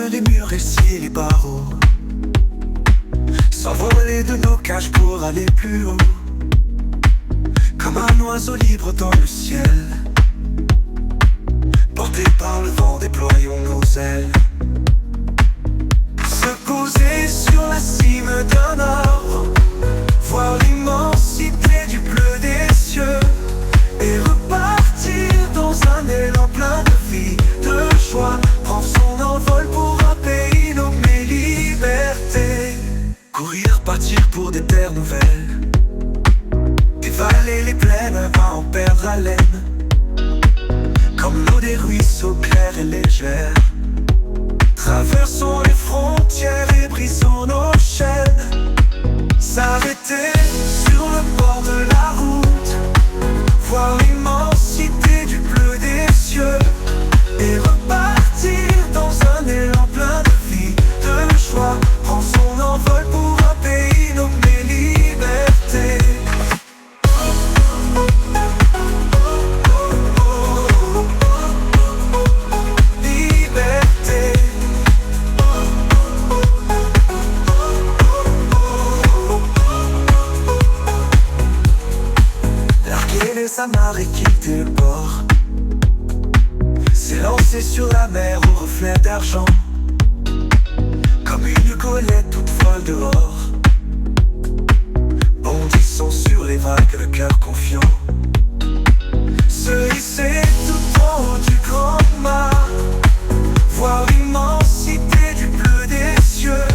les murs et scier les barreaux, s'envoler de nos cages pour aller plus haut, comme un oiseau libre dans le ciel. Porté par le vent, déployons nos ailes. Se poser sur la cime d'un arbre, voir l'immensité du bleu des cieux, et repartir dans un élan plein de vie, de joie, prendre son envol pour un pays nommé liberté. Courir, partir pour des terres nouvelles, dévaler les plaines à en perdre haleine, comme l'eau des ruisseaux claire et légère. Traversons les frontières et brisons nos chaînes. S'arrêter sur le bord de la route, voir l'immensité du bleu des cieux, et repartir dans un élan plein de vie, de joie, prendre son envol pour un pays nommé liberté. Les amarres et quitter le port, s'élancer sur la mer au reflet d'argent, comme une golette toute folle dehors. Bondissons sur les vagues, le cœur confiant, se hisser tout en haut du grand mât, voir l'immensité du bleu des cieux,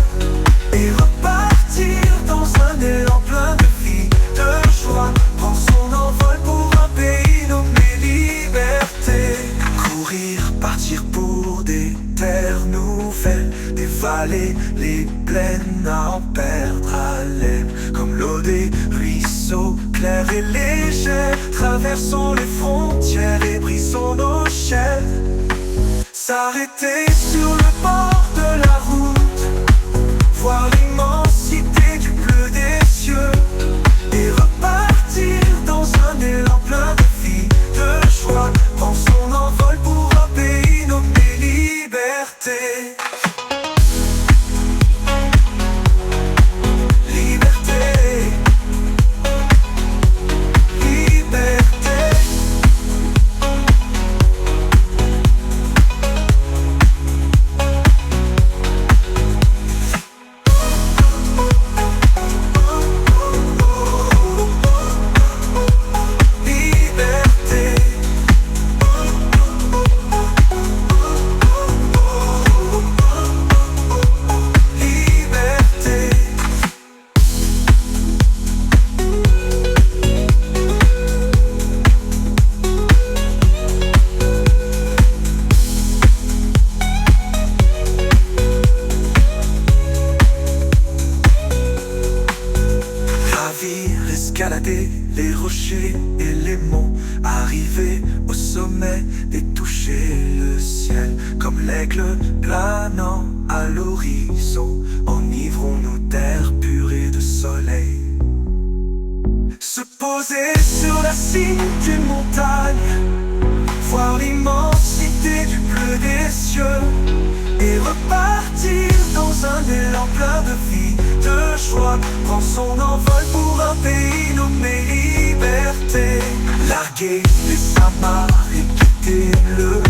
et repartir dans un élan plein de vie, de joie, prendre son envol pour un pays nommé liberté. Courir, partir pour des terres nouvelles, dévaler les plaines à en perdre haleine, comme l'eau des ruisseaux claire et légère. Traversons les frontières et brisons nos chaînes. S'arrêter sur le bord de la route, voir l'immensité du bleu des cieux, et repartir dans un élan plein de vie, de joie, prendre son envol pour un pays nommé liberté. Escalader les rochers et les monts, arriver au sommet et toucher le ciel, comme l'aigle planant à l'horizon, enivrons-nous d'air pur et de soleil. Se poser sur la cime d'une montagne, voir l'immensité du bleu des cieux, et repartir dans un élan plein de vie, de joie, prendre son envol pour un pays nommé liberté. Larguer les amarres et quitter le